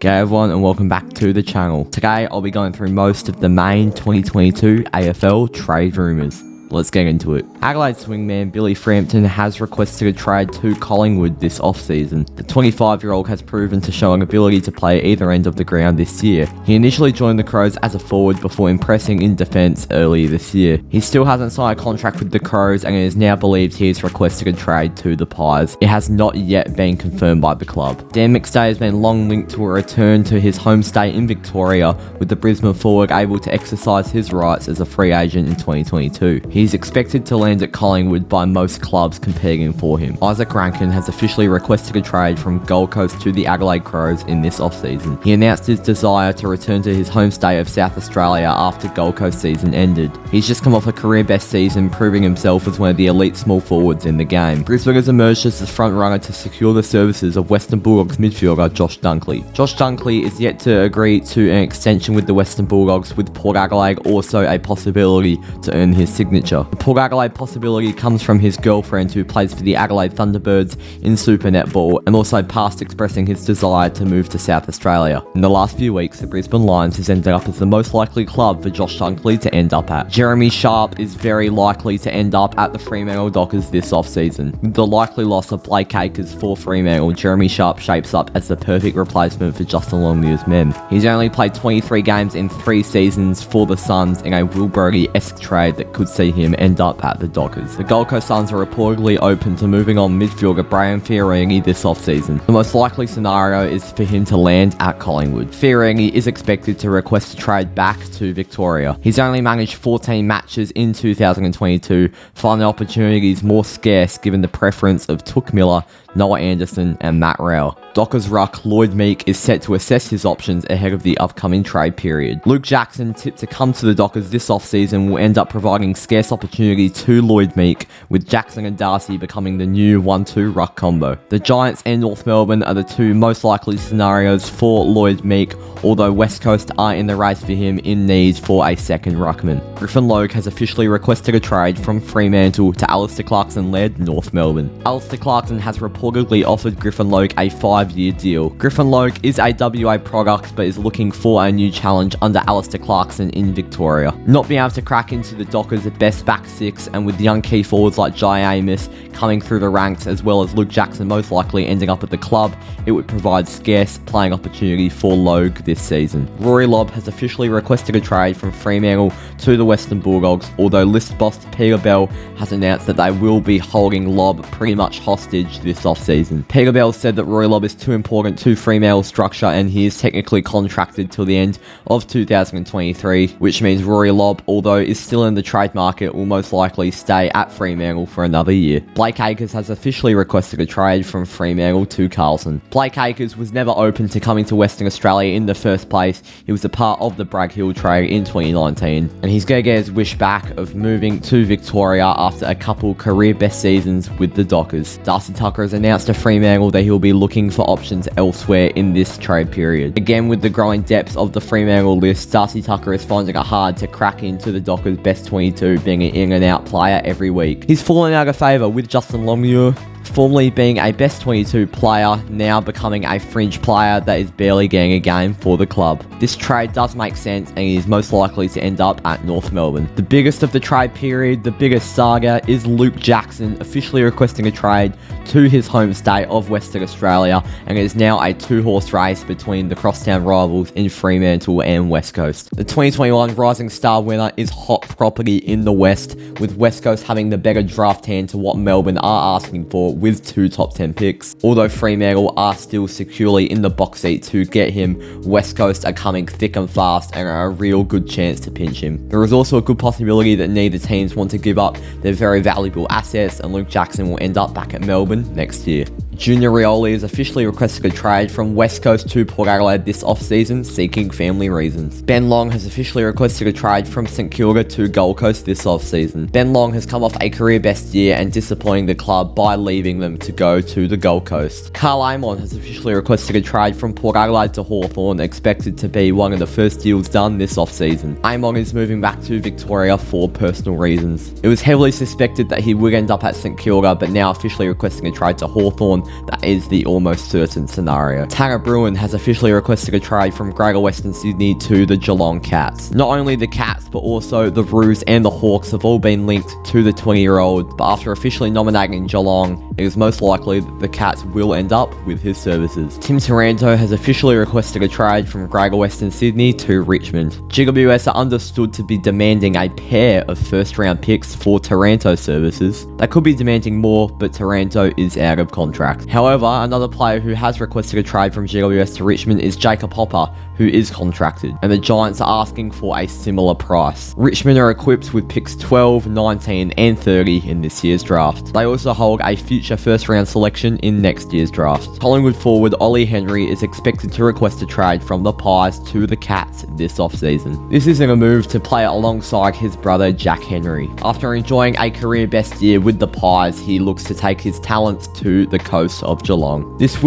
G'day everyone and welcome back to the channel. Today I'll be going through most of the main 2022 AFL trade rumours. Let's get into it. Adelaide swingman Billy Frampton has requested a trade to Collingwood this off-season. The 25-year-old has proven to show an ability to play either end of the ground this year. He initially joined the Crows as a forward before impressing in defence earlier this year. He still hasn't signed a contract with the Crows and it is now believed he has requested a trade to the Pies. It has not yet been confirmed by the club. Dan McStay has been long linked to a return to his home state in Victoria, with the Brisbane forward able to exercise his rights as a free agent in 2022. He's expected to land at Collingwood by most clubs competing for him. Isaac Rankin has officially requested a trade from Gold Coast to the Adelaide Crows in this off-season. He announced his desire to return to his home state of South Australia after Gold Coast season ended. He's just come off a career-best season, proving himself as one of the elite small forwards in the game. Brisbane has emerged as the front-runner to secure the services of Western Bulldogs midfielder Josh Dunkley. Josh Dunkley is yet to agree to an extension with the Western Bulldogs, with Port Adelaide also a possibility to earn his signature. The Port Adelaide possibility comes from his girlfriend, who plays for the Adelaide Thunderbirds in Super Netball, and also past expressing his desire to move to South Australia. In the last few weeks, the Brisbane Lions has ended up as the most likely club for Josh Dunkley to end up at. Jeremy Sharp is very likely to end up at the Fremantle Dockers this off-season. With the likely loss of Blake Acres for Fremantle, Jeremy Sharp shapes up as the perfect replacement for Justin Longmuir's men. He's only played 23 games in 3 seasons for the Suns in a Will Brodie-esque trade that could see him end up at the Dockers. The Gold Coast Suns are reportedly open to moving on midfielder Brian Fiorini this off-season. The most likely scenario is for him to land at Collingwood. Fiorini is expected to request a trade back to Victoria. He's only managed 14 matches in 2022, finding opportunities more scarce given the preference of Touk Miller, Noah Anderson and Matt Rowell. Dockers ruck Lloyd Meek is set to assess his options ahead of the upcoming trade period. Luke Jackson, tipped to come to the Dockers this off-season, will end up providing scarce opportunity to Lloyd Meek, with Jackson and Darcy becoming the new 1-2 ruck combo. The Giants and North Melbourne are the two most likely scenarios for Lloyd Meek, although West Coast are in the race for him in need for a second ruckman. Griffin Logue has officially requested a trade from Fremantle to Alistair Clarkson-led North Melbourne. Alistair Clarkson has reportedly offered Griffin Logue a 5-year deal. Griffin Logue is a WA product but is looking for a new challenge under Alistair Clarkson in Victoria. Not being able to crack into the Dockers' best back six, and with young key forwards like Jai Amos coming through the ranks, as well as Luke Jackson most likely ending up at the club, it would provide scarce playing opportunity for Logue this season. Rory Lobb has officially requested a trade from Fremantle to the Western Bulldogs, although list boss Peter Bell has announced that they will be holding Lobb pretty much hostage this off-season. Peter Bell said that Rory Lobb is too important to Fremantle's structure and he is technically contracted till the end of 2023, which means Rory Lobb, although is still in the trade market, will most likely stay at Fremantle for another year. Blake Acres has officially requested a trade from Fremantle to Carlton. Blake Acres was never open to coming to Western Australia in the first place. He was a part of the Bragg Hill trade in 2019, and he's going to get his wish back of moving to Victoria after a couple career best seasons with the Dockers. Darcy Tucker has announced to Fremantle that he'll be looking for options elsewhere in this trade period. Again, with the growing depth of the Fremantle list, Darcy Tucker is finding it hard to crack into the Dockers' best 22, being an in and out player every week. He's fallen out of favour with Justin Longmuir, formerly being a best 22 player, now becoming a fringe player that is barely getting a game for the club. This trade does make sense and he is most likely to end up at North Melbourne. The biggest of the trade period, the biggest saga, is Luke Jackson officially requesting a trade to his home state of Western Australia, and it is now a 2-horse race between the crosstown rivals in Fremantle and West Coast. The 2021 Rising Star winner is hot property in the West, with West Coast having the better draft hand to what Melbourne are asking for, with 2 top 10 picks. Although Fremantle are still securely in the box seat to get him, West Coast are coming thick and fast and are a real good chance to pinch him. There is also a good possibility that neither teams want to give up their very valuable assets, and Luke Jackson will end up back at Melbourne next year. Junior Rioli has officially requested a trade from West Coast to Port Adelaide this off-season, seeking family reasons. Ben Long has officially requested a trade from St Kilda to Gold Coast this off-season. Ben Long has come off a career best year and disappointing the club by leaving them to go to the Gold Coast. Carl Amon has officially requested a trade from Port Adelaide to Hawthorn, expected to be one of the first deals done this off-season. Amon is moving back to Victoria for personal reasons. It was heavily suspected that he would end up at St Kilda, but now officially requesting a trade to Hawthorn that is the almost certain scenario. Tanner Bruin has officially requested a trade from Greater Western Sydney to the Geelong Cats. Not only the Cats, but also the Roos and the Hawks have all been linked to the 20-year-old, but after officially nominating Geelong, it is most likely that the Cats will end up with his services. Tim Taranto has officially requested a trade from Greater Western Sydney to Richmond. GWS are understood to be demanding a pair of first-round picks for Taranto services. They could be demanding more, but Taranto is out of contract. However, another player who has requested a trade from GWS to Richmond is Jacob Hopper, who is contracted, and the Giants are asking for a similar price. Richmond are equipped with picks 12, 19 and 30 in this year's draft. They also hold a future first-round selection in next year's draft. Collingwood forward Ollie Henry is expected to request a trade from the Pies to the Cats this offseason. This is in a move to play alongside his brother Jack Henry. After enjoying a career best year with the Pies, he looks to take his talents to the coast of Geelong. This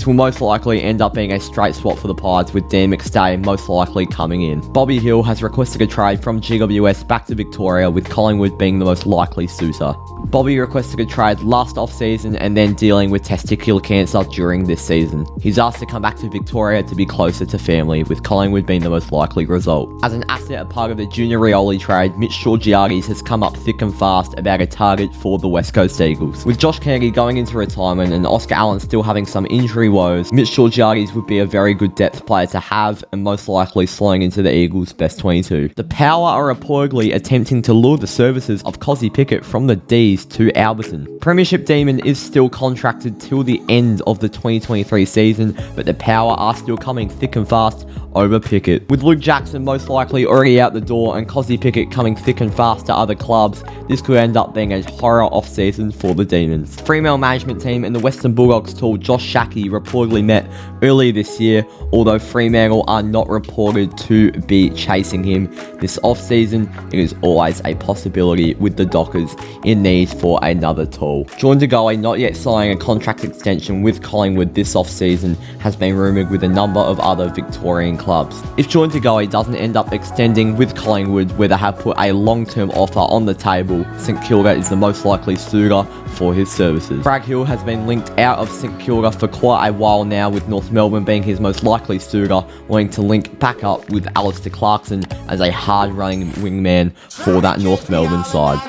will most likely end up being a straight swap for the Pies, with Dan McStay most likely coming in. Bobby Hill has requested a trade from GWS back to Victoria, with Collingwood being the most likely suitor. Bobby requested a trade last off-season and then dealing with testicular cancer during this season. He's asked to come back to Victoria to be closer to family, with Collingwood being the most likely result. As an asset, a part of the Junior Rioli trade, Mitch Georgiades has come up thick and fast about a target for the West Coast Eagles. With Josh Kennedy going into retirement and Oscar Allen still having some injury woes, Mitch Georgiades would be a very good depth player to have and most likely slotting into the Eagles' best 22. The Power are reportedly attempting to lure the services of Cozzy Pickett from the D's to Alberton. Premiership Demon is still contracted till the end of the 2023 season, but the Power are still coming thick and fast over Pickett. With Luke Jackson most likely already out the door and Cozzy Pickett coming thick and fast to other clubs, this could end up being a horror off-season for the Demons. Fremantle management team and the Western Bulldogs tall Josh Shackey reportedly met earlier this year, although Fremantle are not reported to be chasing him this off-season. It is always a possibility with the Dockers in need for another tall. Jordan Goey not yet signing a contract extension with Collingwood this off-season has been rumoured with a number of other Victorian clubs. If Jordan Goey doesn't end up extending with Collingwood, where they have put a long-term offer on the table, St Kilda is the most likely suitor for his services. Bragg Hill has been linked out of St Kilda for quite a while now, with North Melbourne being his most likely suitor, wanting to link back up with Alistair Clarkson as a hard-running wingman for that North Melbourne side.